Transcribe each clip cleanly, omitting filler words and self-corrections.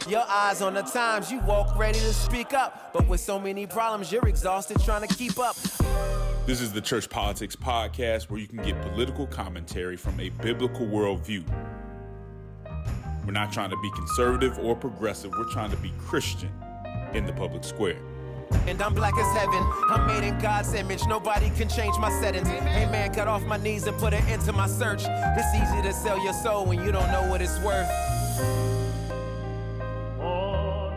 Your eyes on the times, you walk ready to speak up. But with so many problems, you're exhausted trying to keep up. This is the Church Politics Podcast, where you can get political commentary from a biblical worldview. We're not trying to be conservative or progressive. We're trying to be Christian in the public square. And I'm black as heaven. I'm made in God's image. Nobody can change my settings. Hey man, got off my knees and put an end to my search. It's easy to sell your soul when you don't know what it's worth.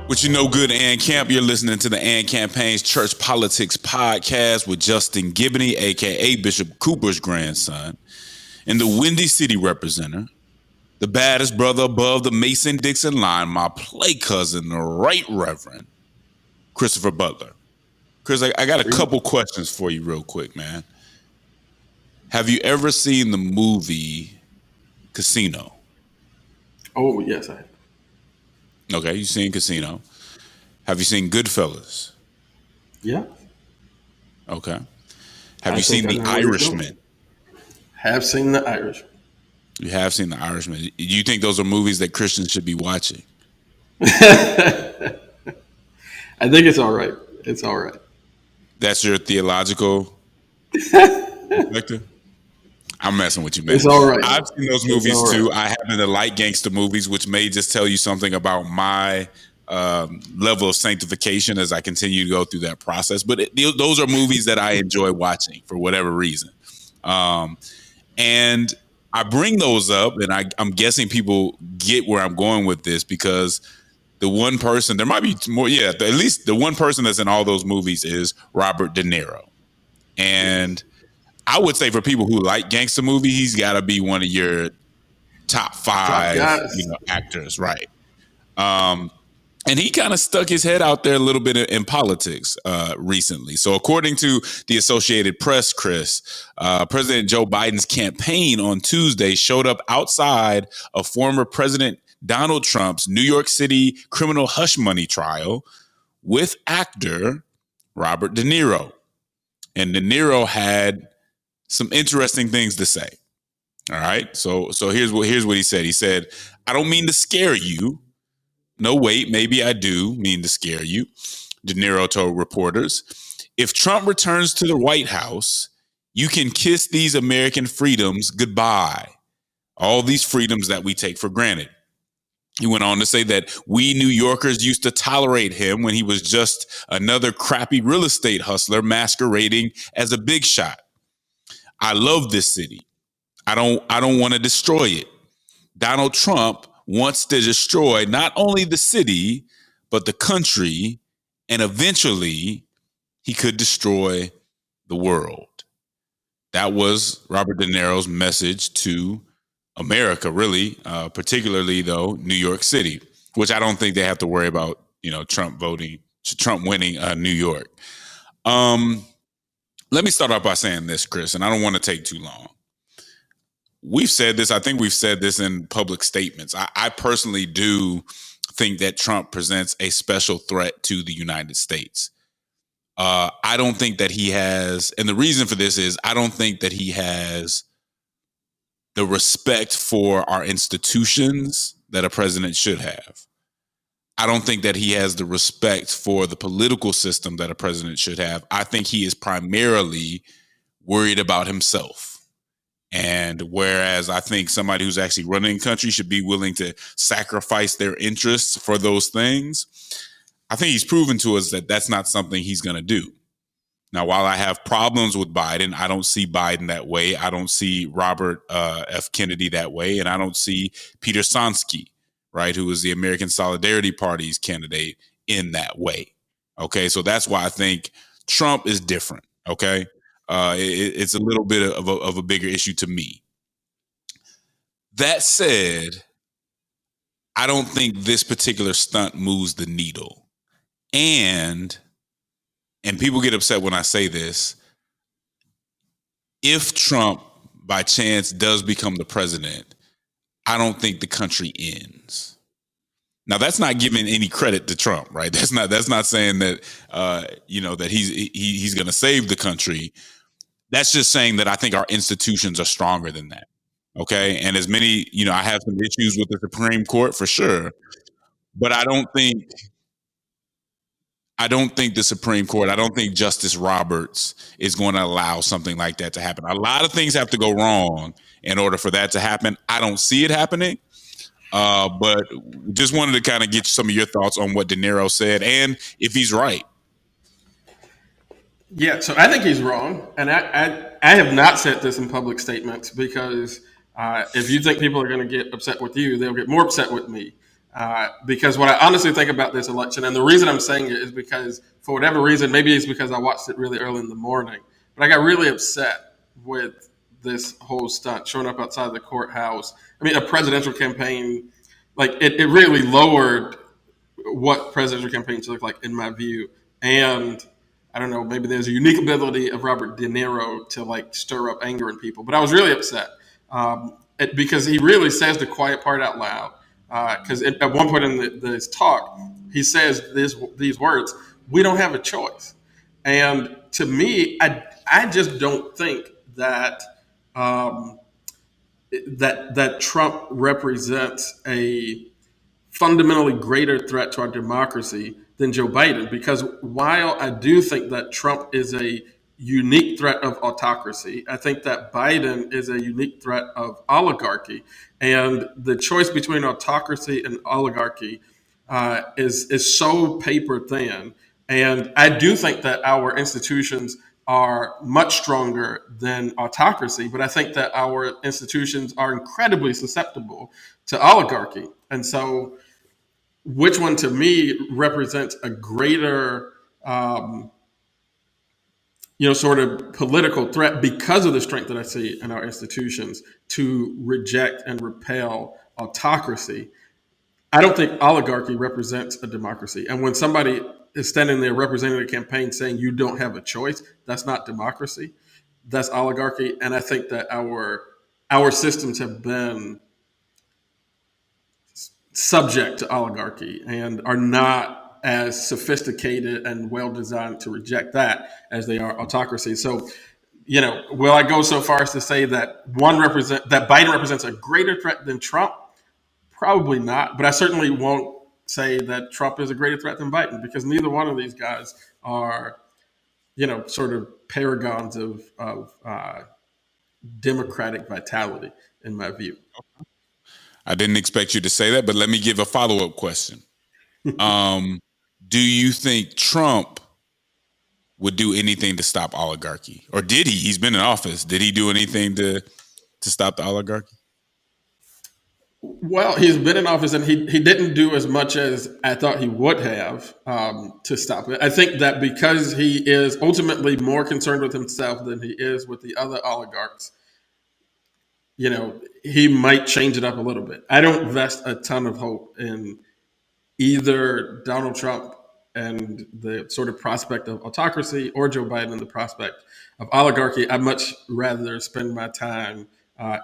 What you know good, Ann Camp? You're listening to the Ann Campaign's Church Politics Podcast with Justin Gibney, a.k.a. Bishop Cooper's grandson, and the Windy City representative, the baddest brother above the Mason-Dixon line, my play cousin, the Right Reverend Christopher Butler. Chris, I got a couple questions for you real quick, man. Have you ever seen the movie Casino? Oh, yes, I have. Okay, you've seen Casino. Have you seen Goodfellas? Yeah. Okay. Have you seen The Irishman? Have seen The Irishman. You have seen The Irishman. Do you think those are movies that Christians should be watching? I think it's all right. It's all right. That's your theological perspective? I'm messing with you, man. It's all right. I've seen those movies too. Right. I happen to like gangster movies, which may just tell you something about my level of sanctification as I continue to go through that process. But those are movies that I enjoy watching for whatever reason. And I bring those up, and I'm guessing people get where I'm going with this because the one person, there might be more, at least the one person that's in all those movies is Robert DeNiro. And I would say for people who like gangster movies, he's got to be one of your top five actors, right? And he kind of stuck his head out there a little bit in politics recently. So according to the Associated Press, Chris, President Joe Biden's campaign on Tuesday showed up outside of former President Donald Trump's New York City criminal hush money trial with actor Robert De Niro. And De Niro had some interesting things to say. All right. So here's what he said. He said, "I don't mean to scare you. No, wait, maybe I do mean to scare you." De Niro told reporters, "If Trump returns to the White House, you can kiss these American freedoms goodbye. All these freedoms that we take for granted." He went on to say that we New Yorkers used to tolerate him when he was just another crappy real estate hustler masquerading as a big shot. "I love this city. I don't want to destroy it. Donald Trump wants to destroy not only the city, but the country, and eventually he could destroy the world." That was Robert De Niro's message to America, really, particularly though New York City, which I don't think they have to worry about, Trump winning New York. Let me start off by saying this, Chris, and I don't want to take too long. We've said this. I think we've said this in public statements. I personally do think that Trump presents a special threat to the United States. I don't think that he has, and the reason for this is I don't think that he has the respect for our institutions that a president should have. I don't think that he has the respect for the political system that a president should have. I think he is primarily worried about himself. And whereas I think somebody who's actually running a country should be willing to sacrifice their interests for those things, I think he's proven to us that that's not something he's going to do. Now, while I have problems with Biden, I don't see Biden that way. I don't see Robert F. Kennedy that way. And I don't see Peter Sonsky, right, who is the American Solidarity Party's candidate, in that way. Okay, so that's why I think Trump is different. Okay, it's a little bit of a bigger issue to me. That said, I don't think this particular stunt moves the needle. And people get upset when I say this, if Trump by chance does become the president, I don't think the country ends. Now, that's not giving any credit to Trump, right? That's not saying that that he's going to save the country. That's just saying that I think our institutions are stronger than that. Okay. And as many, I have some issues with the Supreme Court for sure. But I don't think the Supreme Court, I don't think Justice Roberts is going to allow something like that to happen. A lot of things have to go wrong in order for that to happen. I don't see it happening. But just wanted to kind of get some of your thoughts on what DeNiro said and if he's right. Yeah, so I think he's wrong, and I have not said this in public statements because if you think people are going to get upset with you, they'll get more upset with me. Because what I honestly think about this election, and the reason I'm saying it is because for whatever reason, maybe it's because I watched it really early in the morning, but I got really upset with this whole stunt showing up outside the courthouse. I mean, a presidential campaign, like it really lowered what presidential campaigns look like in my view, and I don't know, maybe there's a unique ability of Robert De Niro to like stir up anger in people. But I was really upset because he really says the quiet part out loud. Because at one point in this talk, he says these words: "We don't have a choice." And to me, I just don't think that that Trump represents a fundamentally greater threat to our democracy than Joe Biden. Because while I do think that Trump is a unique threat of autocracy, I think that Biden is a unique threat of oligarchy. And the choice between autocracy and oligarchy is so paper thin. And I do think that our institutions are much stronger than autocracy, but I think that our institutions are incredibly susceptible to oligarchy. And so which one to me represents a greater sort of political threat because of the strength that I see in our institutions to reject and repel autocracy. I don't think oligarchy represents a democracy. And when somebody is standing there representing a campaign saying you don't have a choice, that's not democracy. That's oligarchy. And I think that our systems have been subject to oligarchy and are not as sophisticated and well designed to reject that as they are autocracy. So, will I go so far as to say that that Biden represents a greater threat than Trump? Probably not, but I certainly won't say that Trump is a greater threat than Biden because neither one of these guys are, sort of paragons of democratic vitality, in my view. I didn't expect you to say that, but let me give a follow-up question. Do you think Trump would do anything to stop oligarchy? Or did he? He's been in office. Did he do anything to stop the oligarchy? Well, he's been in office and he didn't do as much as I thought he would have to stop it. I think that because he is ultimately more concerned with himself than he is with the other oligarchs, he might change it up a little bit. I don't vest a ton of hope in either Donald Trump and the sort of prospect of autocracy or Joe Biden and the prospect of oligarchy. I'd much rather spend my time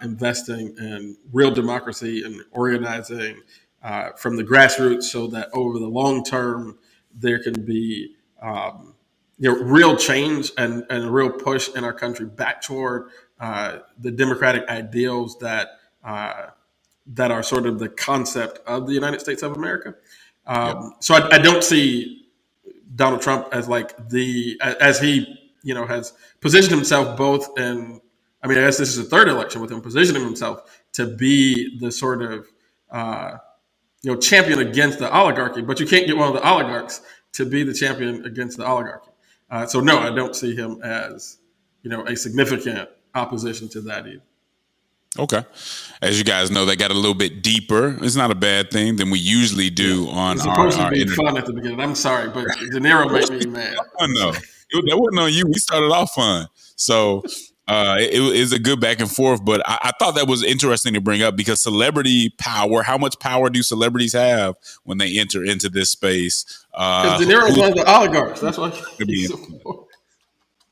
investing in real democracy and organizing from the grassroots so that over the long term there can be real change and a real push in our country back toward the democratic ideals that are sort of the concept of the United States of America. So I don't see Donald Trump as as he has positioned himself both in. I mean, I guess this is the third election with him positioning himself to be the sort of champion against the oligarchy, but you can't get one of the oligarchs to be the champion against the oligarchy. So no, I don't see him as a significant opposition to that either. Okay. As you guys know, they got a little bit deeper. It's not a bad thing than we usually do on it's supposed to be fun at the beginning. I'm sorry, but DeNiro made me mad. No, that wasn't on you. We started off fun. So it is a good back and forth, but I thought that was interesting to bring up because celebrity power, how much power do celebrities have when they enter into this space? Because DeNiro is one of the oligarchs. That's why he's so important.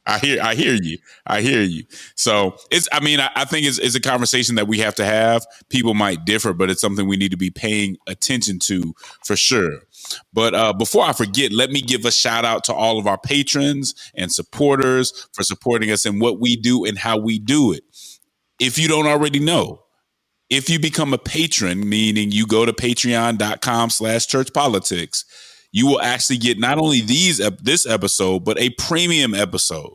I hear you. So I think it's a conversation that we have to have. People might differ, but it's something we need to be paying attention to for sure. But before I forget, let me give a shout out to all of our patrons and supporters for supporting us in what we do and how we do it. If you don't already know, If you become a patron, meaning you go to patreon.com/churchpolitics, you will actually get not only this episode, but a premium episode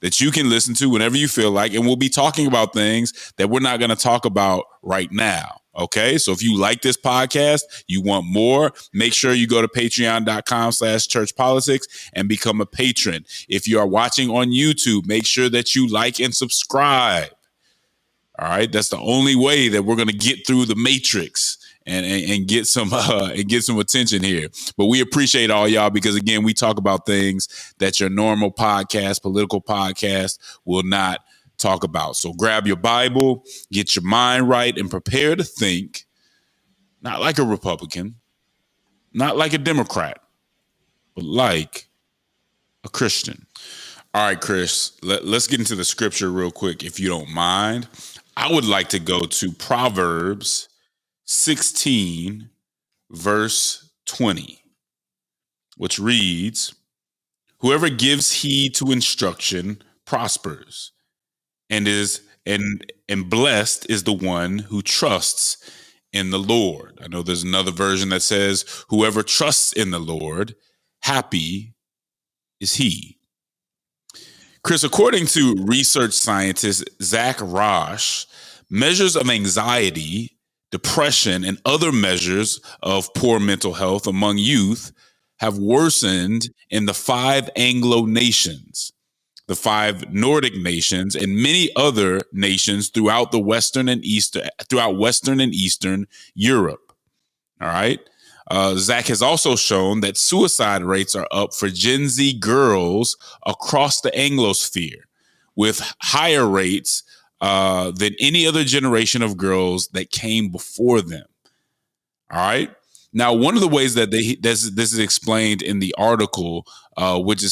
that you can listen to whenever you feel like. And we'll be talking about things that we're not going to talk about right now. Okay. So if you like this podcast, you want more, make sure you go to patreon.com/churchpolitics and become a patron. If you are watching on YouTube, make sure that you like and subscribe. All right. That's the only way that we're going to get through the matrix and get some attention here. But we appreciate all y'all because, again, we talk about things that your normal podcast, political podcast will not talk about. So grab your Bible, get your mind right, and prepare to think not like a Republican, not like a Democrat, but like a Christian. All right, Chris, let's get into the scripture real quick, if you don't mind. I would like to go to Proverbs 16, verse 20, which reads, "Whoever gives heed to instruction prospers, and blessed is the one who trusts in the Lord." I know there's another version that says, "Whoever trusts in the Lord, happy is he." Chris, according to research scientist Zach Rosh, measures of anxiety, depression, and other measures of poor mental health among youth have worsened in the 5 Anglo nations, the 5 Nordic nations, and many other nations throughout Western and Eastern Europe. All right. Zach has also shown that suicide rates are up for Gen Z girls across the Anglosphere, with higher rates than any other generation of girls that came before them. All right. Now, one of the ways that this is explained in the article, which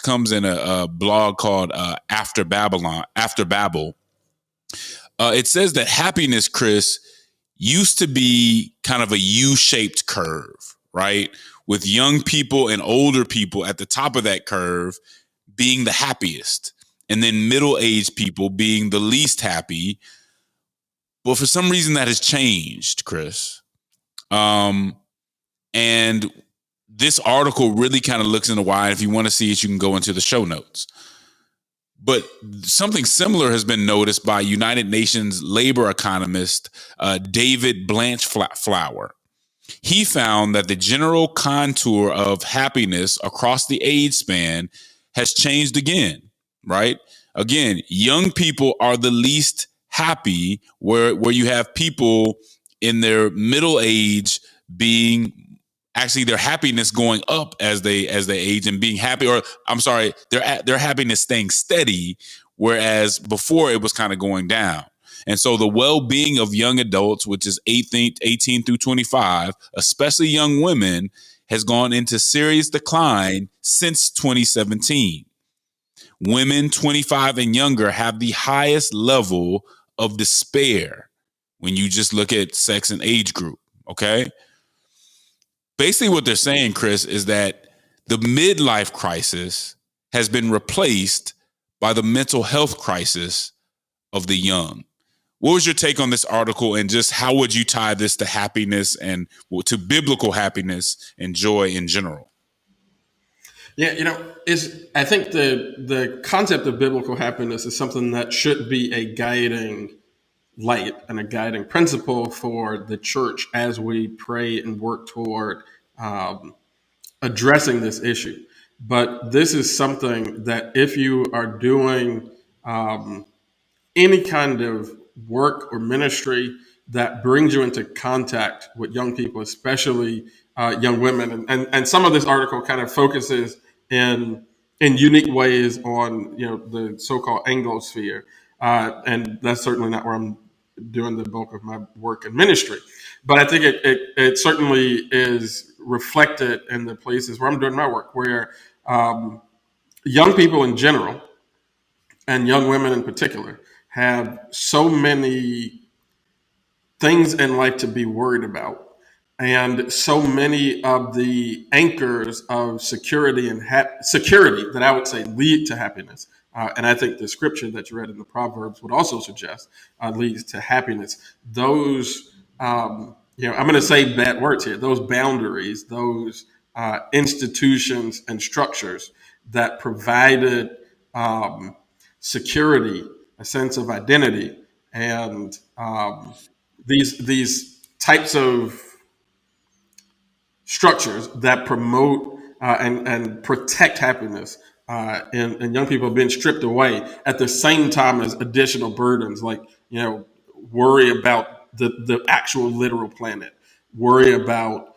comes in a blog called After Babel, it says that happiness, Chris, used to be kind of a U-shaped curve, right? With young people and older people at the top of that curve being the happiest, and then middle-aged people being the least happy. Well, for some reason that has changed, Chris. And this article really kind of looks into why. If you want to see it, you can go into the show notes. But something similar has been noticed by United Nations labor economist David Blanchflower. He found that the general contour of happiness across the age span has changed again, right? Again, young people are the least happy, where you have people in their middle age being actually their happiness going up as they age and being happy, or I'm sorry, their happiness staying steady, whereas before it was kind of going down. And so the well-being of young adults, which is 18 through 25, especially young women, has gone into serious decline since 2017. Women 25 and younger have the highest level of despair when you just look at sex and age group, okay? Basically what they're saying, Chris, is that the midlife crisis has been replaced by the mental health crisis of the young. What was your take on this article, and just how would you tie this to happiness and to biblical happiness and joy in general? Yeah, I think the concept of biblical happiness is something that should be a guiding light and a guiding principle for the church as we pray and work toward addressing this issue. But this is something that if you are doing any kind of work or ministry that brings you into contact with young people, especially young women, and some of this article kind of focuses in unique ways on the so-called Anglosphere, and that's certainly not where I'm doing the bulk of my work and ministry. But I think it certainly is reflected in the places where I'm doing my work, where young people in general and young women in particular have so many things in life to be worried about. And so many of the anchors of security and security that I would say lead to happiness. And I think the scripture that you read in the Proverbs would also suggest leads to happiness. Those, I'm going to say bad words here, those boundaries, those institutions and structures that provided security, a sense of identity, and these types of structures that promote and protect happiness and young people are being stripped away at the same time as additional burdens like worry about the actual literal planet, worry about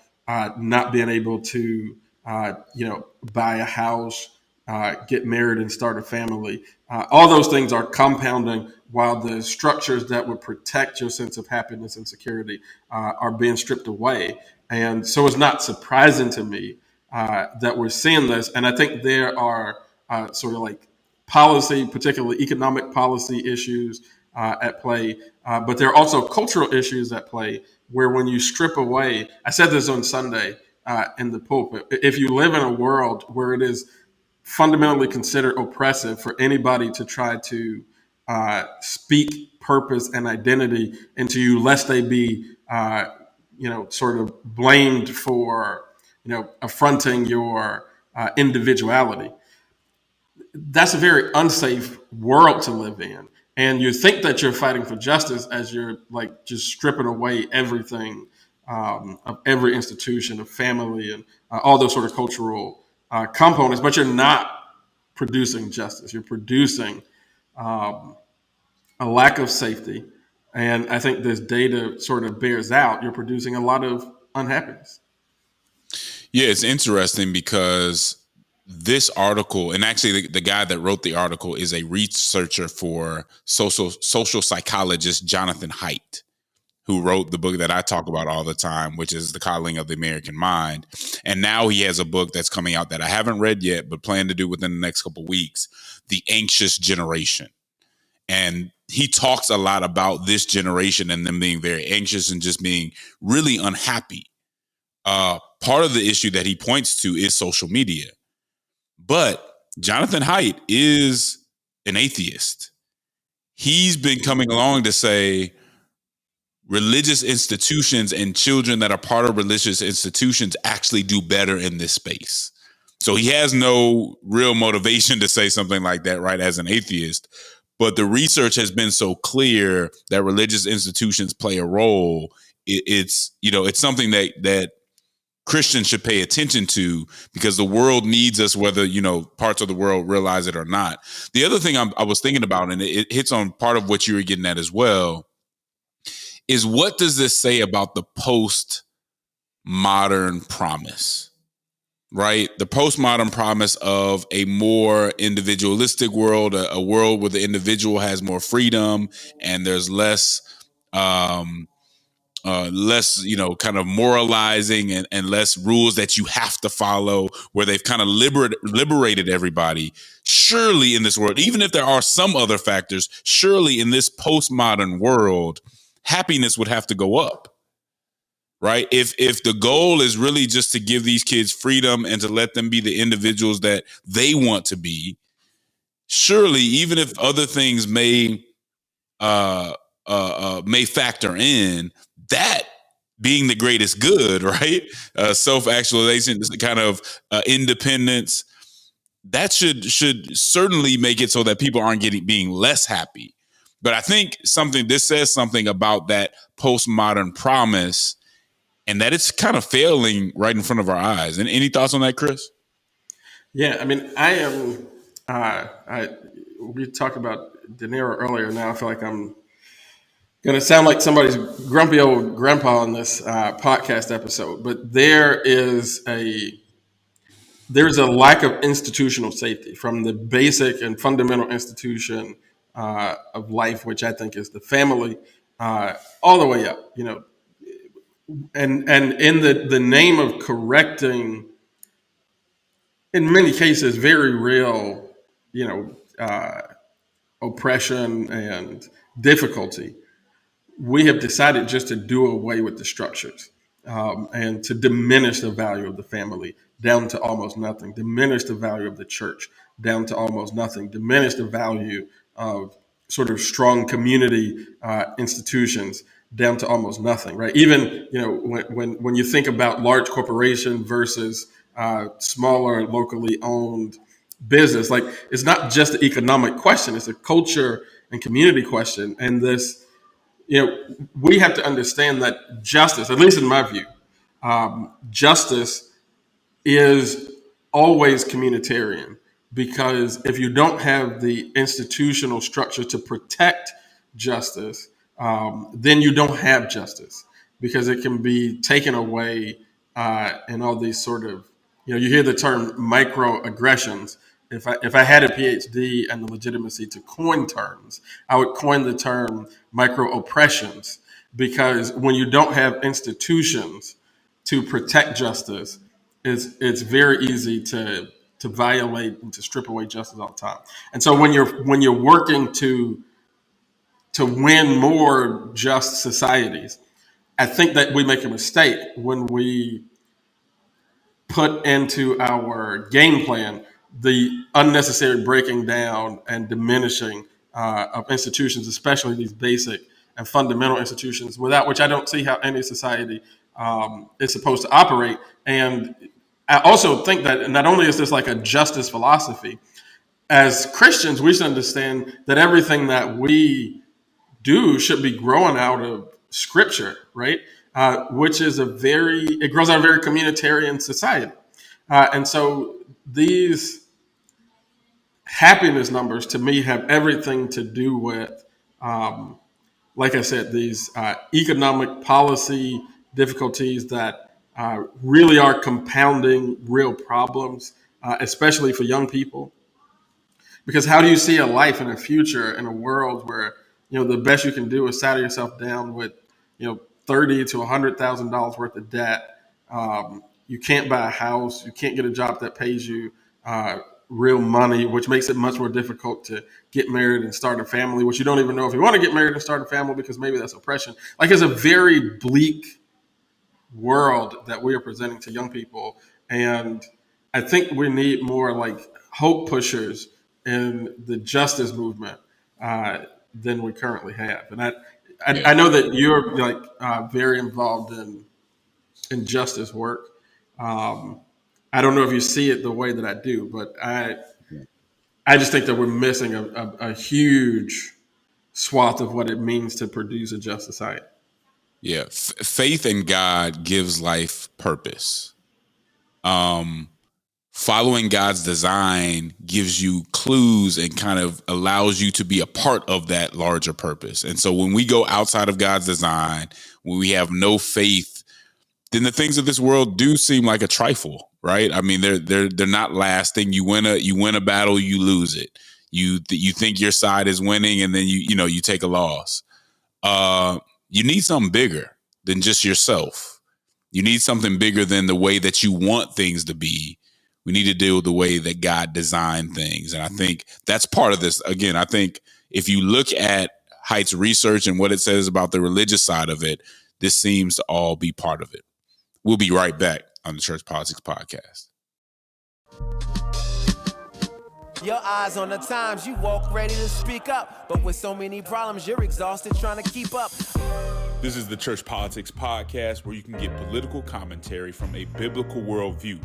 not being able to buy a house, get married and start a family. All those things are compounding while the structures that would protect your sense of happiness and security are being stripped away. And so it's not surprising to me that we're seeing this. And I think there are sort of like policy, particularly economic policy issues at play. But there are also cultural issues at play where when you strip away, I said this on Sunday in the pulpit, if you live in a world where it is fundamentally considered oppressive for anybody to try to speak purpose and identity into you, lest they be, sort of blamed for, affronting your individuality. That's a very unsafe world to live in. And you think that you're fighting for justice as you're like just stripping away everything of every institution, of family, and all those sort of cultural components, but you're not producing justice. You're producing a lack of safety. And I think this data sort of bears out you're producing a lot of unhappiness. Yeah, it's interesting because this article, and actually the guy that wrote the article is a researcher for social psychologist Jonathan Haidt, who wrote the book that I talk about all the time, which is The Coddling of the American Mind. And now he has a book that's coming out that I haven't read yet, but plan to do within the next couple of weeks, The Anxious Generation. And he talks a lot about this generation and them being very anxious and just being really unhappy. Part of the issue that he points to is social media. But Jonathan Haidt is an atheist. He's been coming along to say religious institutions and children that are part of religious institutions actually do better in this space. So he has no real motivation to say something like that, right, as an atheist. But the research has been so clear that religious institutions play a role. It's something that Christians should pay attention to because the world needs us, whether, parts of the world realize it or not. The other thing I was thinking about, and it hits on part of what you were getting at as well, is what does this say about the postmodern promise, right? The postmodern promise of a more individualistic world, a world where the individual has more freedom and there's less kind of moralizing and less rules that you have to follow, where they've kind of liberated everybody. Surely in this world, even if there are some other factors, surely in this postmodern world, happiness would have to go up, right? If the goal is really just to give these kids freedom and to let them be the individuals that they want to be, surely even if other things may factor in, that being the greatest good, right? Self-actualization, kind of independence, that should certainly make it so that people aren't being less happy. But I think this says something about that postmodern promise and that it's kind of failing right in front of our eyes. And any thoughts on that, Chris? Yeah, I mean, we talked about DeNiro earlier. Now I feel like I'm going to sound like somebody's grumpy old grandpa on this podcast episode, but there's a lack of institutional safety from the basic and fundamental institution of life, which I think is the family, all the way up. And in the name of correcting, in many cases, very real, oppression and difficulty, we have decided just to do away with the structures. and to diminish the value of the family down to almost nothing, diminish the value of the church down to almost nothing, diminish the value of sort of strong community institutions down to almost nothing, right? Even when you think about large corporation versus smaller locally owned business, like it's not just an economic question; it's a culture and community question. And this, we have to understand that justice, at least in my view, justice is always communitarian, because if you don't have the institutional structure to protect justice, then you don't have justice, because it can be taken away in all these sort of, you hear the term microaggressions. If I had a PhD and the legitimacy to coin terms, I would coin the term micro oppressions, because when you don't have institutions to protect justice, it's very easy to violate and to strip away justice all the time. And so when you're working to win more just societies, I think that we make a mistake when we put into our game plan the unnecessary breaking down and diminishing of institutions, especially these basic and fundamental institutions, without which I don't see how any society is supposed to operate. And I also think that not only is this like a justice philosophy, as Christians, we should understand that everything that we do should be growing out of Scripture, right? Which is it grows out of a very communitarian society. And so these happiness numbers to me have everything to do with, like I said, these economic policy difficulties that really are compounding real problems, especially for young people. Because how do you see a life and a future in a world where the best you can do is saddle yourself down with $30,000 to $100,000 worth of debt? You can't buy a house. You can't get a job that pays you real money, which makes it much more difficult to get married and start a family, which you don't even know if you want to get married and start a family, because maybe that's oppression. Like, it's a very bleak world that we are presenting to young people. And I think we need more like hope pushers in the justice movement than we currently have. And I know that you're like very involved in justice work. I don't know if you see it the way that I do, but I just think that we're missing a huge swath of what it means to produce a just society. Yeah, faith in God gives life purpose. Following God's design gives you clues and kind of allows you to be a part of that larger purpose. And so when we go outside of God's design, when we have no faith, then the things of this world do seem like a trifle, right? I mean, they're not lasting. You win a battle, you lose it. You think your side is winning, and then you take a loss. You need something bigger than just yourself. You need something bigger than the way that you want things to be. We need to deal with the way that God designed things. And I think that's part of this. Again, I think if you look at Haidt's research and what it says about the religious side of it, this seems to all be part of it. We'll be right back on the Church Politics Podcast. Your eyes on the times, you walk ready to speak up. But with so many problems, you're exhausted trying to keep up. This is the Church Politics Podcast, where you can get political commentary from a biblical worldview.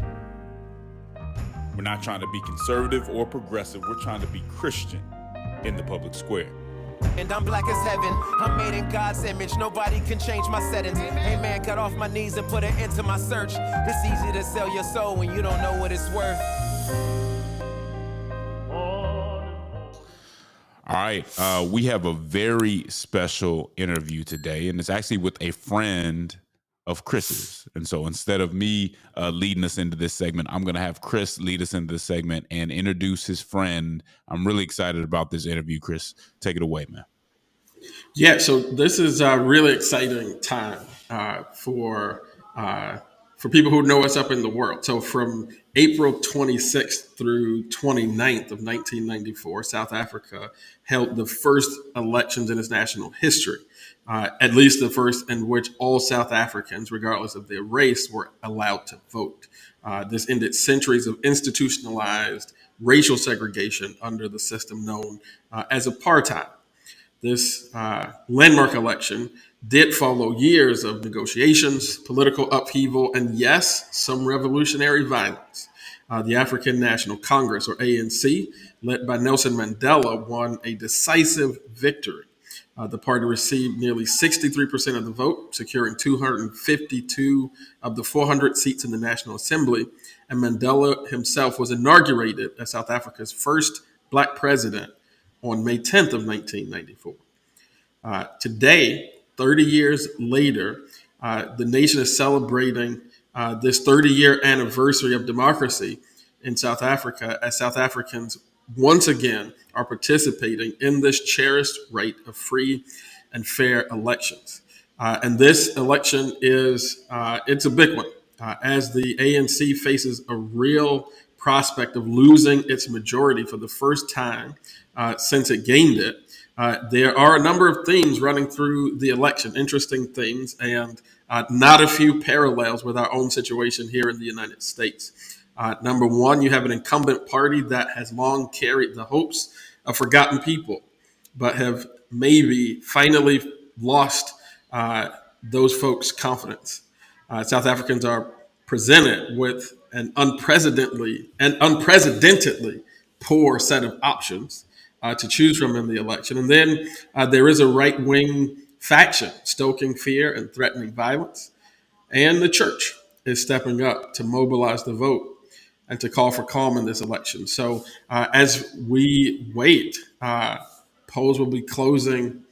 We're not trying to be conservative or progressive. We're trying to be Christian in the public square. And I'm black as heaven. I'm made in God's image. Nobody can change my settings. Hey man, got off my knees and put an end to my search. It's easy to sell your soul when you don't know what it's worth. All right. We have a very special interview today, and it's actually with a friend of Chris's. And so instead of me leading us into this segment, I'm going to have Chris lead us into this segment and introduce his friend. I'm really excited about this interview. Chris, take it away, man. Yeah, so this is a really exciting time for people who know us up in the world. So from April 26th through 29th of 1994, South Africa held the first elections in its national history. at least the first in which all South Africans, regardless of their race, were allowed to vote. This ended centuries of institutionalized racial segregation under the system known as apartheid. This landmark election did follow years of negotiations, political upheaval, and yes, some revolutionary violence. The African National Congress, or ANC, led by Nelson Mandela, won a decisive victory. The party received nearly 63% of the vote, securing 252 of the 400 seats in the National Assembly. And Mandela himself was inaugurated as South Africa's first black president on May 10th of 1994. Today, 30 years later, the nation is celebrating this 30-year anniversary of democracy in South Africa as South Africans once again are participating in this cherished right of free and fair elections. And this election is it's a big one as the ANC faces a real prospect of losing its majority for the first time since it gained it. There are a number of themes running through the election, interesting things, and not a few parallels with our own situation here in the United States. Number one, you have an incumbent party that has long carried the hopes of forgotten people, but have maybe finally lost those folks' confidence. South Africans are presented with an unprecedentedly poor set of options to choose from in the election. And then there is a right wing faction stoking fear and threatening violence. And the church is stepping up to mobilize the vote and to call for calm in this election. So as we wait, polls will be closing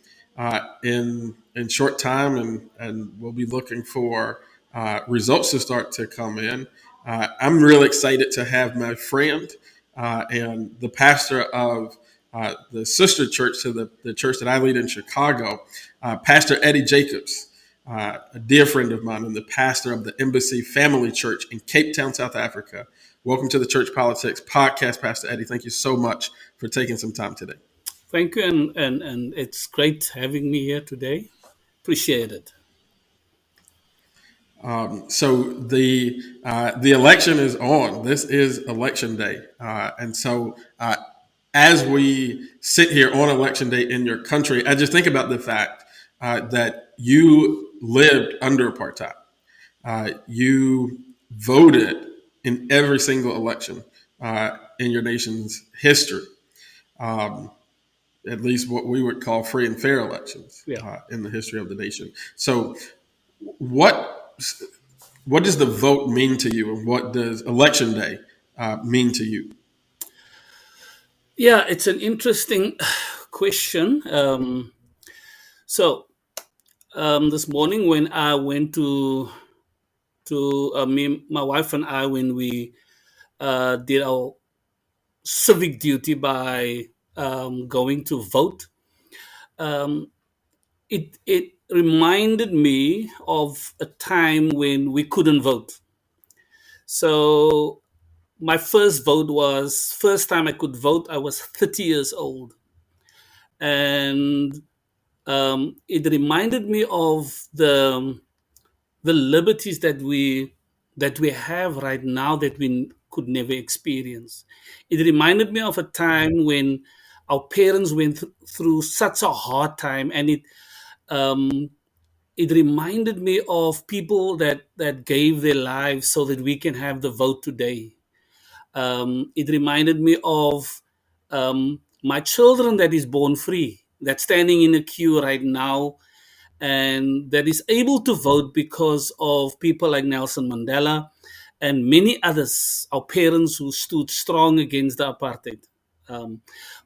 in short time, and we'll be looking for results to start to come in. I'm really excited to have my friend and the pastor of the sister church to the church that I lead in Chicago, Pastor Eddie Jacobs, a dear friend of mine and the pastor of the Embassy Family Church in Cape Town, South Africa. Welcome to the Church Politics Podcast, Pastor Eddie. Thank you so much for taking some time today. Thank you, and it's great having me here today. Appreciate it. So the election is on. This is election day, and so as we sit here on election day in your country, I just think about the fact that you lived under apartheid. You voted in every single election in your nation's history. At least what we would call free and fair elections in the history of the nation. So what does the vote mean to you, and what does election day mean to you? Yeah, it's an interesting question. This morning when I went to my wife and I, when we did our civic duty by going to vote, it reminded me of a time when we couldn't vote. So my first time I could vote, I was 30 years old. And it reminded me of the liberties that we have right now that we could never experience. It reminded me of a time when our parents went through such a hard time, and it reminded me of people that gave their lives so that we can have the vote today. It reminded me of my children that is born free, that's standing in a queue right now, and that is able to vote because of people like Nelson Mandela and many others, our parents who stood strong against the apartheid.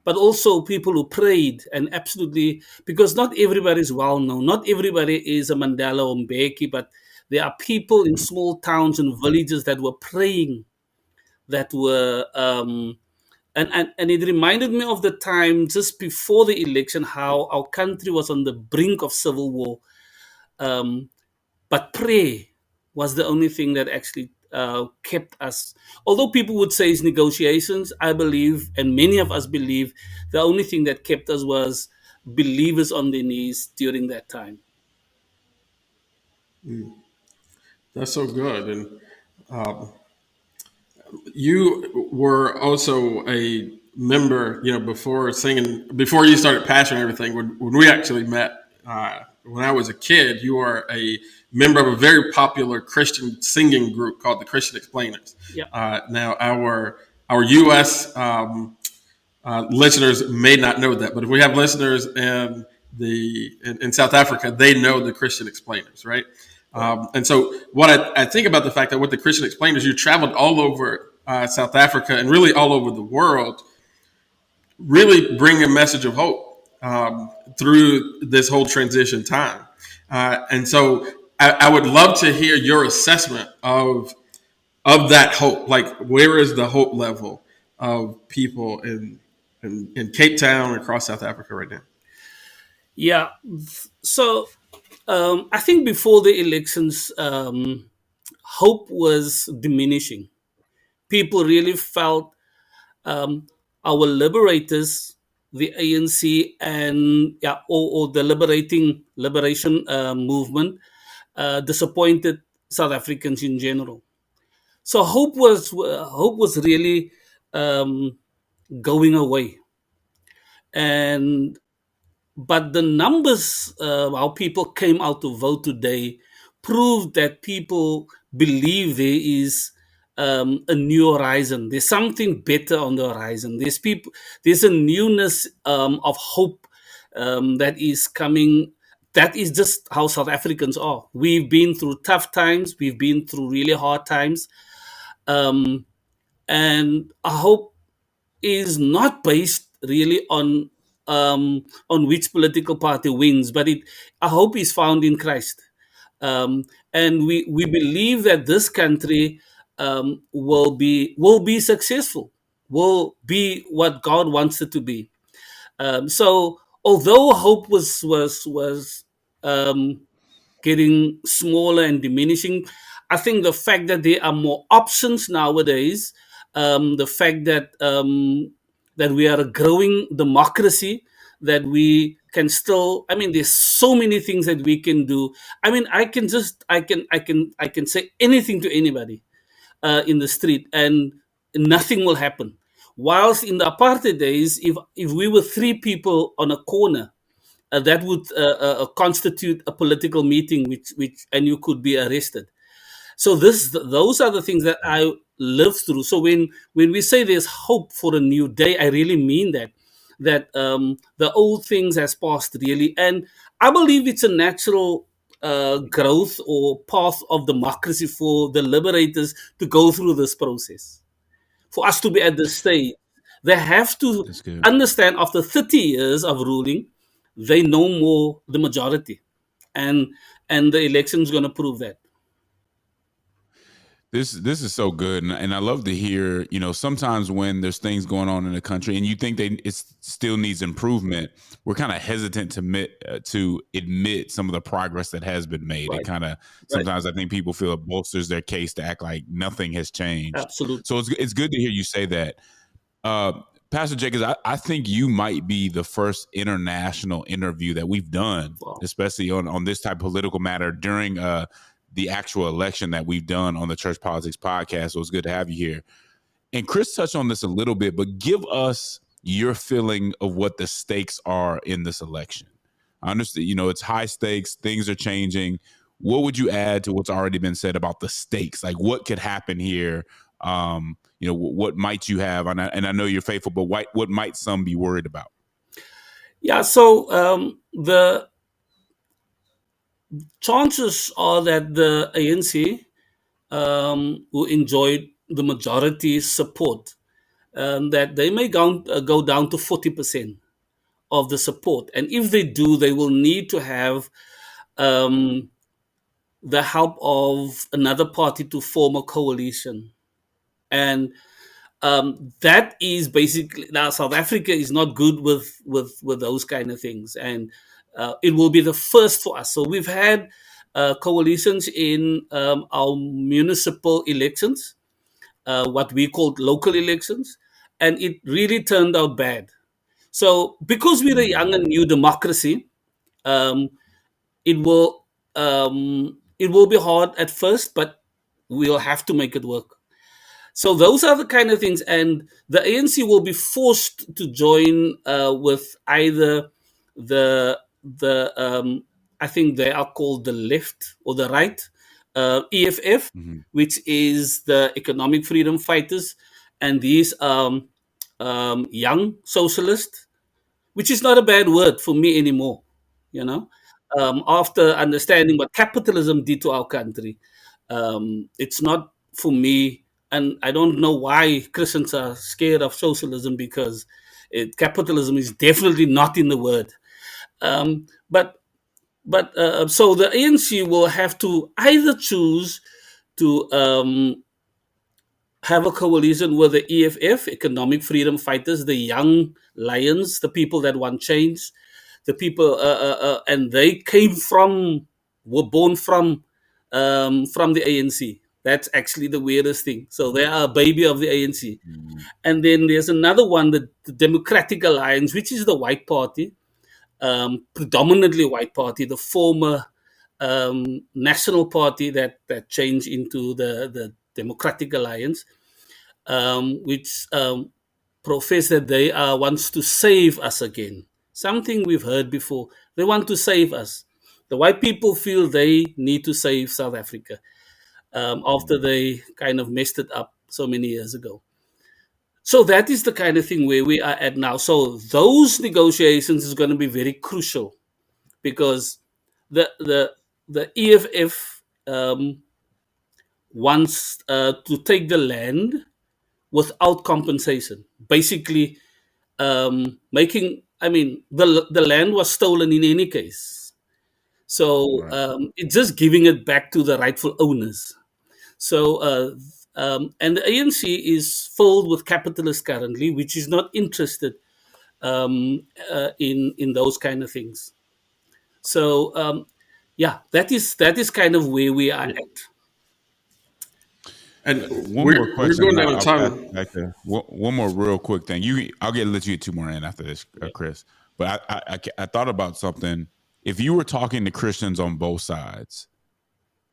But also people who prayed, and absolutely, because not everybody is well known, not everybody is a Mandela or Mbeki, but there are people in small towns and villages that were praying, that were and it reminded me of the time just before the election, how our country was on the brink of civil war, but prayer was the only thing that actually kept us. Although people would say it's negotiations, I believe, and many of us believe, the only thing that kept us was believers on their knees during that time. That's so good. And you were also a member, before singing, before you started passion and everything. When we actually met, when I was a kid, you were a member of a very popular Christian singing group called the Christian Explainers. Yeah. Now, our U.S. Listeners may not know that, but if we have listeners in South Africa, they know the Christian Explainers, right? And so, what I think about the fact that with the Christian Explainers, you traveled all over South Africa and really all over the world, really bring a message of hope through this whole transition time. And so, I would love to hear your assessment of that hope. Like, where is the hope level of people in Cape Town and across South Africa right now? Yeah. So I think before the elections, hope was diminishing. People really felt um, our liberators, the ANC, and or the liberation movement, disappointed South Africans in general. So hope was really um, going away, and but the numbers, how people came out to vote today, proved that people believe there is a new horizon. There's something better on the horizon. There's a newness of hope that is coming. That is just how South Africans are. We've been through tough times. We've been through really hard times, um, and I hope is not based really on which political party wins, but I hope is found in Christ. And we believe that this country will be successful, will be what God wants it to be. So although hope was um, getting smaller and diminishing. I think the fact that there are more options nowadays, the fact that we are a growing democracy, that we can still. I mean, there's so many things that we can do. I mean, I can say anything to anybody in the street, and nothing will happen. Whilst in the apartheid days, if we were three people on a corner, that would constitute a political meeting, which and you could be arrested. So those are the things that I lived through. So when we say there's hope for a new day, I really mean that the old things has passed really, and I believe it's a natural growth or path of democracy for the liberators to go through this process. For us to be at this stage, they have to That's good. understand after 30 years of ruling, they know more the majority. And and the election's gonna prove that. This is so good, and I love to hear. Sometimes when there's things going on in the country, and you think it still needs improvement, we're kind of hesitant to admit some of the progress that has been made. It Right. kind of Right. sometimes I think people feel it bolsters their case to act like nothing has changed. Absolutely. So it's good to hear you say that. Uh, Pastor Jacobs, I think you might be the first international interview that we've done, Wow. especially on this type of political matter during the actual election that we've done on the Church Politics Podcast. So it's good to have you here. And Chris touched on this a little bit, but give us your feeling of what the stakes are in this election. I understand, it's high stakes, things are changing. What would you add to what's already been said about the stakes? Like what could happen here? What might you have? And I know you're faithful, but what might some be worried about? Yeah. So the chances are that the ANC, who enjoyed the majority support, that they may go down to 40% of the support. And if they do, they will need to have um, the help of another party to form a coalition. And that is basically now South Africa is not good with those kind of things, and it will be the first for us. So we've had coalitions in our municipal elections, what we called local elections, and it really turned out bad. So because we're a young and new democracy, um, it will be hard at first, but we'll have to make it work. So those are the kind of things, and the ANC will be forced to join with either the I think they are called the left or the right, EFF, Hmm. which is the Economic Freedom Fighters, and these young socialists, which is not a bad word for me anymore. You know, after understanding what capitalism did to our country, it's not for me, and I don't know why Christians are scared of socialism because capitalism is definitely not in the word. But so the ANC will have to either choose to have a coalition with the EFF, Economic Freedom Fighters, the young lions, the people that want change, the people, and they were born from the ANC. That's actually the weirdest thing. So they are a baby of the ANC. And then there's another one, the Democratic Alliance, which is the white party, predominantly white party, the former national party that changed into the Democratic Alliance, which profess that they wants to save us again. Something we've heard before. They want to save us. The white people feel they need to save South Africa after they kind of messed it up so many years ago. So that is the kind of thing where we are at now. So those negotiations is going to be very crucial because the EFF wants to take the land without compensation. Basically, making I mean the land was stolen in any case, so Right. it's just giving it back to the rightful owners. So and the ANC is filled with capitalists currently, which is not interested in those kind of things. So yeah, that is kind of where we are Yeah. at. And One more we're question, going and down a I'll pass time. it back to one more real quick thing. I'll get let you get two more in after this, Chris. But I thought about something. If you were talking to Christians on both sides,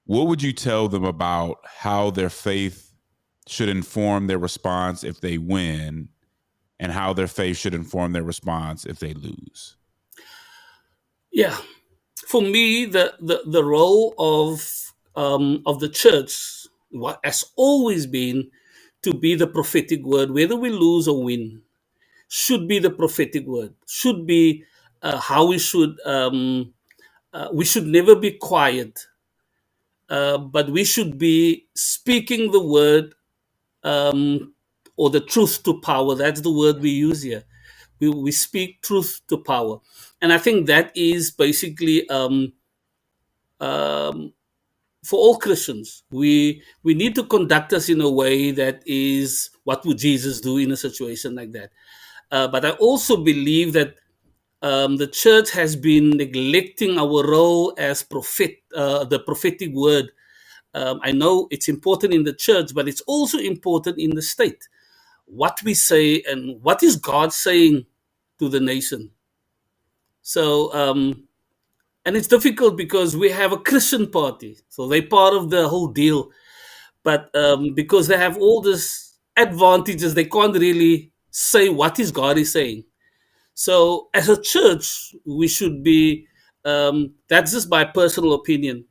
what would you tell them about how their faith should inform their response if they win, and how their faith should inform their response if they lose? Yeah, for me, the role of the church what has always been to be the prophetic word, whether we lose or win. Should be the prophetic word. Should be how we should. We should never be quiet, but we should be speaking the word or the truth to power. That's the word we use here. We speak truth to power, and I think that is basically for all Christians. We need to conduct us in a way that is what would Jesus do in a situation like that. But I also believe that the church has been neglecting our role as the prophetic word. I know it's important in the church, but it's also important in the state. What we say and what is God saying to the nation. So, and it's difficult because we have a Christian party, so they're part of the whole deal. But because they have all these advantages, they can't really say what is God is saying. So, as a church, we should be. That's just my personal opinion.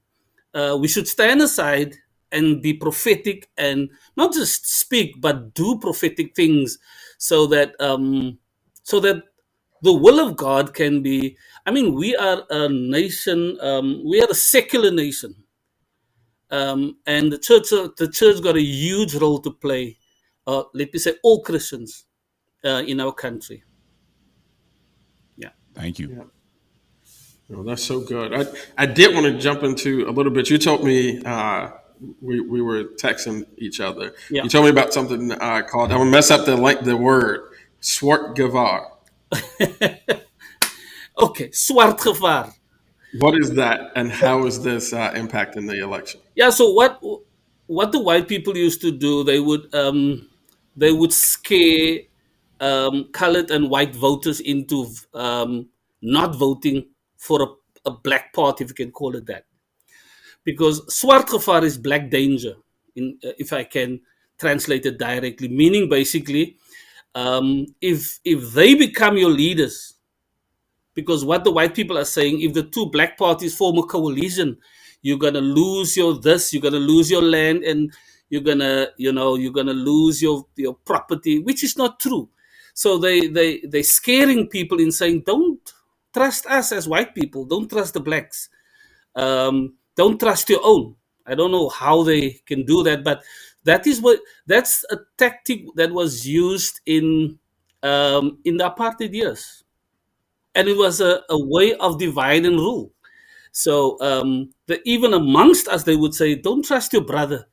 We should stand aside and be prophetic and not just speak but do prophetic things, so that so that the will of God can be. I mean, we are a nation. We are a secular nation, and the church got a huge role to play. Let me say, all Christians in our country. Yeah. Thank you. Yeah. Oh, that's so good. I did want to jump into a little bit. You told me we were texting each other. Yeah. You told me about something called, I'm going to mess up the word, Swartgevaar. Okay. Zwart gevaar. What is that, and how is this impacting the election? Yeah. So what the white people used to do, they would scare colored and white voters into not voting for a black party, if you can call it that. Because zwart gevaar is black danger, if I can translate it directly, meaning basically, if they become your leaders, because what the white people are saying, if the two black parties form a coalition, you're gonna lose your this, you're gonna lose your land, and you're gonna lose your property, which is not true. So they scaring people in saying, don't trust us as white people, don't trust the blacks, don't trust your own. I don't know how they can do that, but that's a tactic that was used in the apartheid years, and it was a way of divide and rule. So even amongst us, they would say, "Don't trust your brother,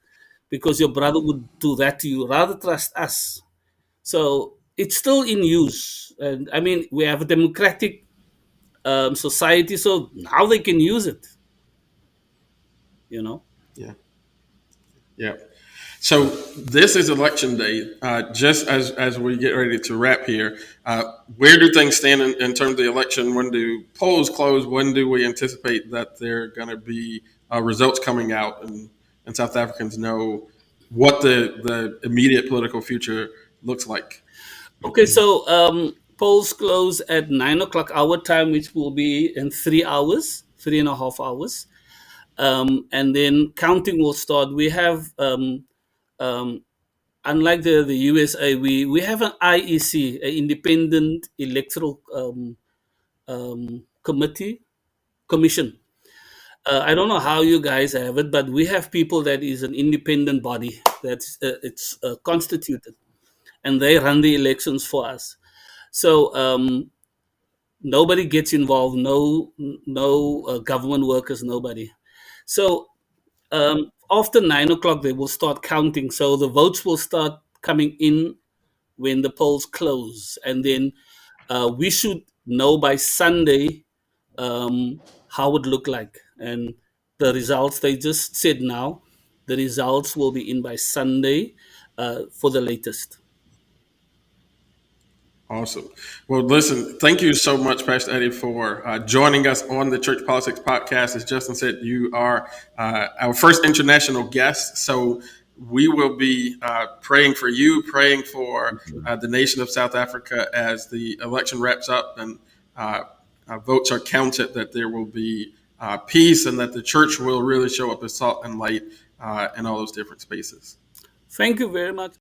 because your brother would do that to you. Rather trust us." So it's still in use, and I mean, we have a democratic society, so now they can use it. You know. Yeah. Yeah. So this is election day. Just as we get ready to wrap here, where do things stand in terms of the election? When do polls close? When do we anticipate that there are going to be results coming out, and South Africans know what the immediate political future looks like? Okay, so polls close at 9 o'clock our time, which will be in 3 hours, 3.5 hours. And then counting will start. We have, unlike the USA, we have an IEC, an Independent Electoral Commission. I don't know how you guys have it, but we have people that is an independent body that's it's constituted, and they run the elections for us. So nobody gets involved. No government workers. Nobody. So after 9 o'clock, they will start counting. So the votes will start coming in when the polls close, and then we should know by Sunday how it looked like, and the results. They just said now the results will be in by Sunday for the latest. Awesome. Well, listen, thank you so much, Pastor Eddie, for joining us on the Church Politics Podcast. As Justin said, you are our first international guest. So we will be praying for you, praying for the nation of South Africa as the election wraps up and votes are counted, that there will be peace and that the church will really show up as salt and light in all those different spaces. Thank you very much.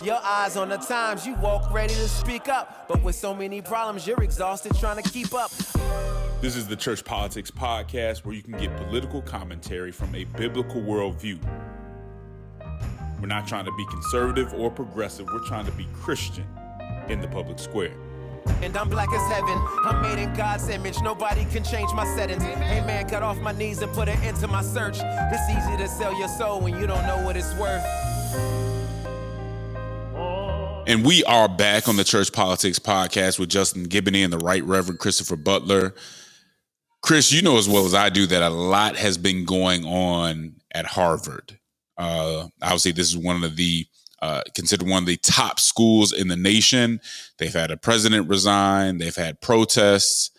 Your eyes on the times, you walk ready to speak up. But with so many problems, you're exhausted trying to keep up. This is the Church Politics Podcast, where you can get political commentary from a biblical worldview. We're not trying to be conservative or progressive. We're trying to be Christian in the public square. And I'm black as heaven. I'm made in God's image. Nobody can change my settings. Hey man, got off my knees and put an end to my search. It's easy to sell your soul when you don't know what it's worth. And we are back on the Church Politics Podcast with Justin Giboney and the Right Reverend Christopher Butler. Chris, you know as well as I do that a lot has been going on at Harvard. Obviously, this is one of the considered one of the top schools in the nation. They've had a president resign. They've had protests.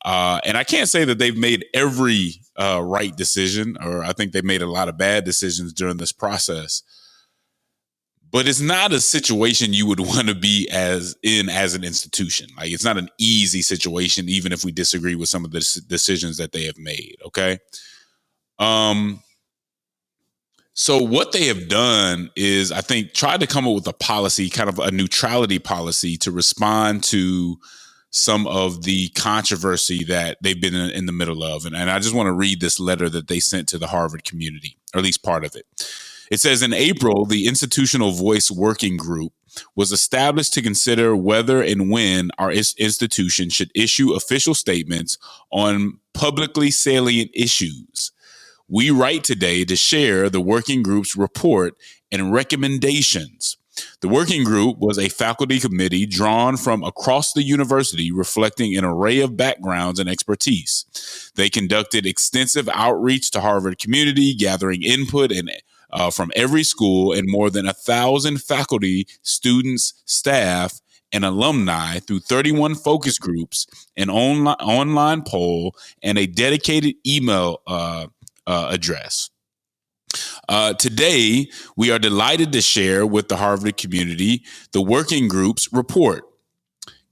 And I can't say that they've made every right decision, or I think they've made a lot of bad decisions during this process. But it's not a situation you would want to be as an institution. Like, it's not an easy situation, even if we disagree with some of the decisions that they have made. Okay. So what they have done is, I think, try to come up with a policy, kind of a neutrality policy, to respond to some of the controversy that they've been in the middle of. And I just want to read this letter that they sent to the Harvard community, or at least part of it. It says, in April, the Institutional Voice Working Group was established to consider whether and when our institution should issue official statements on publicly salient issues. We write today to share the working group's report and recommendations. The working group was a faculty committee drawn from across the university, reflecting an array of backgrounds and expertise. They conducted extensive outreach to Harvard community, gathering input and from every school and more than 1,000 faculty, students, staff, and alumni through 31 focus groups, an online poll, and a dedicated email address. Today, we are delighted to share with the Harvard community the working group's report,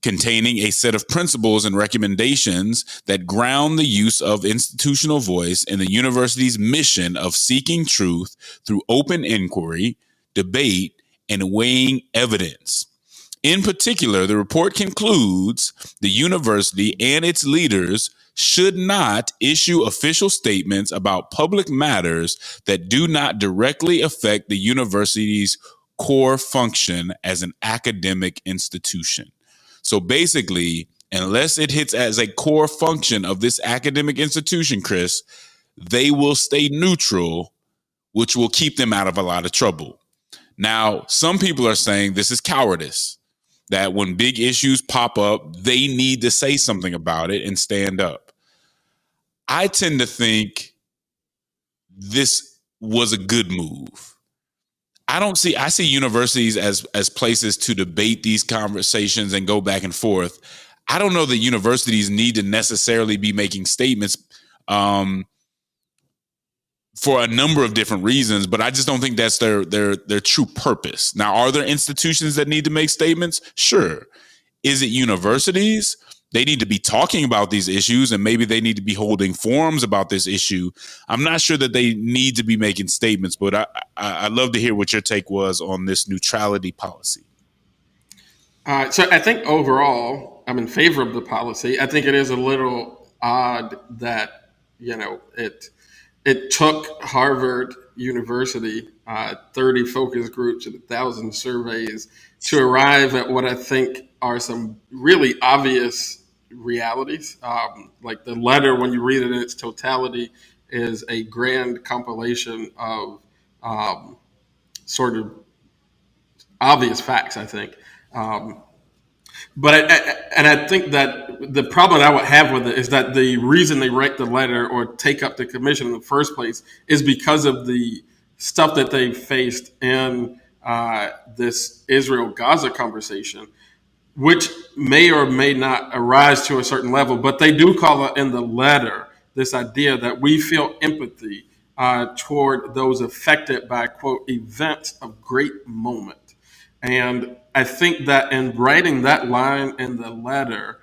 containing a set of principles and recommendations that ground the use of institutional voice in the university's mission of seeking truth through open inquiry, debate, and weighing evidence. In particular, the report concludes the university and its leaders should not issue official statements about public matters that do not directly affect the university's core function as an academic institution. So basically, unless it hits as a core function of this academic institution, Chris, they will stay neutral, which will keep them out of a lot of trouble. Now, some people are saying this is cowardice, that when big issues pop up, they need to say something about it and stand up. I tend to think this was a good move. I see universities as places to debate these conversations and go back and forth. I don't know that universities need to necessarily be making statements for a number of different reasons, but I just don't think that's their true purpose. Now, are there institutions that need to make statements? Sure. Is it universities? They need to be talking about these issues, and maybe they need to be holding forums about this issue. I'm not sure that they need to be making statements, but I'd love to hear what your take was on this neutrality policy. So I think overall, I'm in favor of the policy. I think it is a little odd that, it took Harvard University 30 focus groups and 1,000 surveys to arrive at what I think are some really obvious realities. Like the letter, when you read it in its totality, is a grand compilation of sort of obvious facts, I think. But I think that the problem I would have with it is that the reason they write the letter or take up the commission in the first place is because of the stuff that they faced in this Israel-Gaza conversation, which may or may not arise to a certain level, but they do call it in the letter this idea that we feel empathy toward those affected by, quote, events of great moment. And I think that in writing that line in the letter,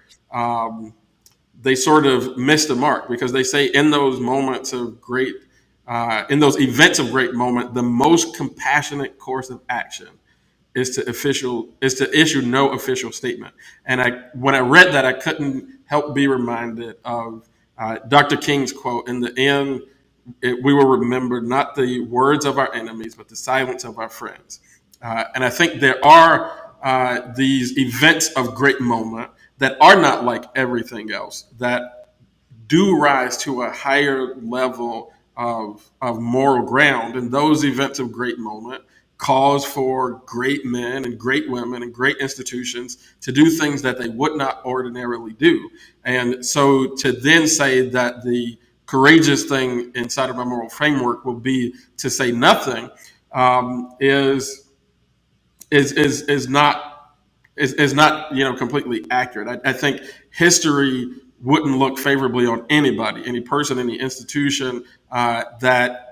they sort of missed the mark, because they say in those moments of great, in those events of great moment, the most compassionate course of action is to issue no official statement. And when I read that, I couldn't help be reminded of Dr. King's quote: "In the end, we will remember not the words of our enemies, but the silence of our friends." And I think there are these events of great moment that are not like everything else, that do rise to a higher level of moral ground. And those events of great moment cause for great men and great women and great institutions to do things that they would not ordinarily do. And so to then say that the courageous thing inside of our moral framework will be to say nothing is not completely accurate. I think history wouldn't look favorably on anybody, any person, any institution that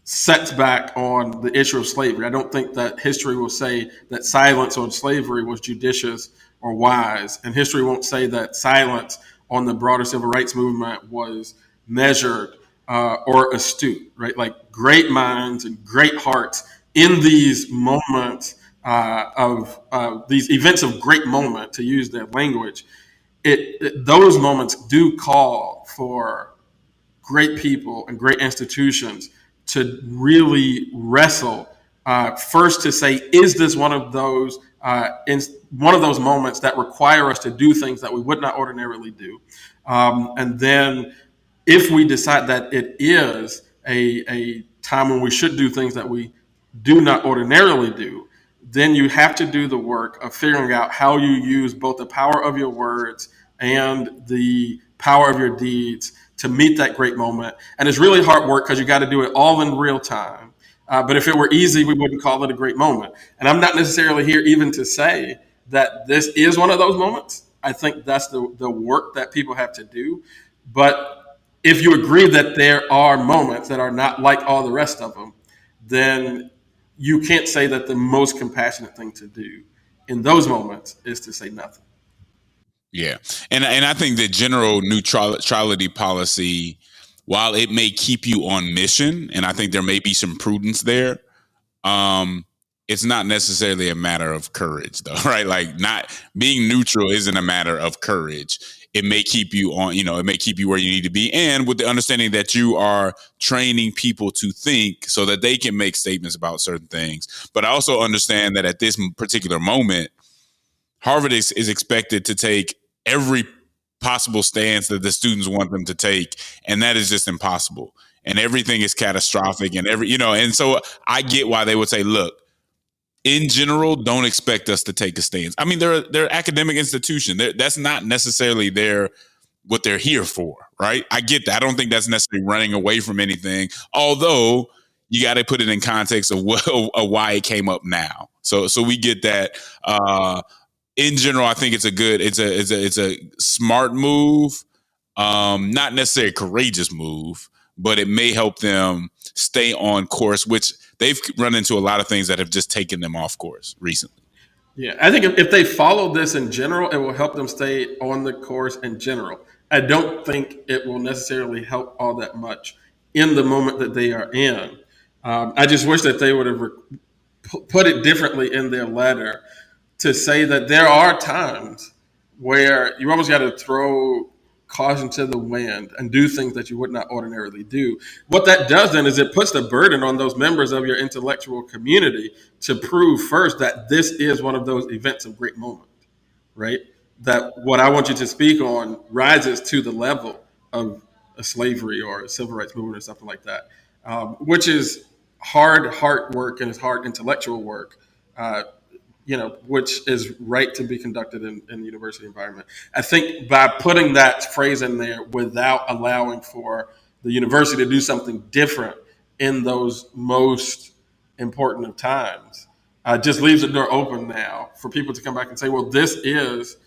sets back on the issue of slavery. I don't think that history will say that silence on slavery was judicious or wise, and history won't say that silence on the broader civil rights movement was measured or astute. Right, like great minds and great hearts in these moments of these events of great moment, to use their language, those moments do call for great people and great institutions to really wrestle first to say, is this one of those moments that require us to do things that we would not ordinarily do, and then if we decide that it is a time when we should do things that we do not ordinarily do, then you have to do the work of figuring out how you use both the power of your words and the power of your deeds to meet that great moment. And it's really hard work, because you got to do it all in real time. But if it were easy, we wouldn't call it a great moment. And I'm not necessarily here even to say that this is one of those moments. I think that's the work that people have to do. But if you agree that there are moments that are not like all the rest of them, then you can't say that the most compassionate thing to do in those moments is to say nothing. Yeah, and I think the general neutrality policy, while it may keep you on mission, and I think there may be some prudence there, it's not necessarily a matter of courage, though, right? Like, not being neutral isn't a matter of courage. It may keep you on, it may keep you where you need to be, and with the understanding that you are training people to think so that they can make statements about certain things. But I also understand that at this particular moment, Harvard is expected to take every possible stance that the students want them to take, and that is just impossible. And everything is catastrophic, and and so I get why they would say, look, in general, don't expect us to take a stance. I mean, they're academic institution. That's not necessarily what they're here for, right? I get that. I don't think that's necessarily running away from anything, although you got to put it in context of why it came up now. So we get that. In general, I think it's a smart move, not necessarily a courageous move, but it may help them stay on course, which they've run into a lot of things that have just taken them off course recently. Yeah, I think if they follow this in general, it will help them stay on the course in general. I don't think it will necessarily help all that much in the moment that they are in. I just wish that they would have put it differently in their letter to say that there are times where you almost got to throw caution to the wind and do things that you would not ordinarily do. What that does then is it puts the burden on those members of your intellectual community to prove first that this is one of those events of great moment, right? That what I want you to speak on rises to the level of a slavery or a civil rights movement or something like that, which is hard heart work and it's hard intellectual work. Which is right to be conducted in the university environment. I think by putting that phrase in there without allowing for the university to do something different in those most important of times, just leaves the door open now for people to come back and say, well, this is,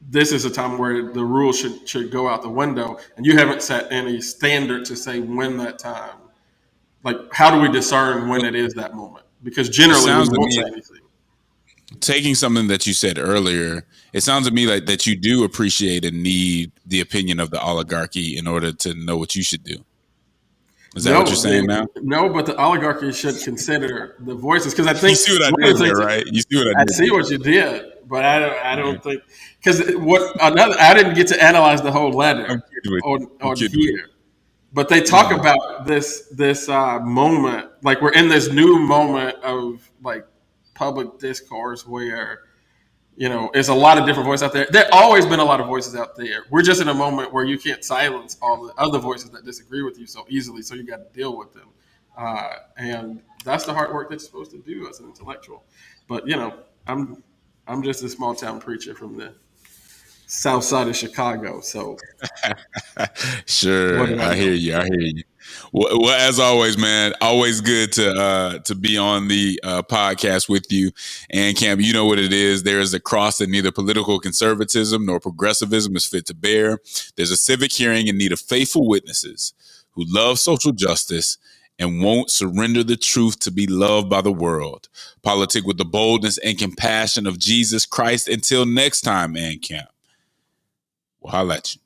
this is a time where the rules should go out the window, and you haven't set any standard to say when that time. Like, how do we discern when it is that moment? Because generally, we won't say anything. Taking something that you said earlier, it sounds to me like that you do appreciate and need the opinion of the oligarchy in order to know what you should do. Is that what you're saying now? No, but the oligarchy should consider the voices, because I think you see what I did there, right? You see what I did. I see what you did, but I don't think, because I didn't get to analyze the whole letter on here. But they talk about this moment, like we're in this new moment of like public discourse where, there's a lot of different voices out there. There's always been a lot of voices out there. We're just in a moment where you can't silence all the other voices that disagree with you so easily, so you got to deal with them. And that's the hard work that you're supposed to do as an intellectual. But, I'm just a small town preacher from the south side of Chicago, so sure. I hear you. Well, as always, man, always good to be on the podcast with you. And Cam, you know what it is. There is a cross that neither political conservatism nor progressivism is fit to bear. There's a civic hearing in need of faithful witnesses who love social justice and won't surrender the truth to be loved by the world. Politic with the boldness and compassion of Jesus Christ. Until next time, man, Camp. We'll holla at you.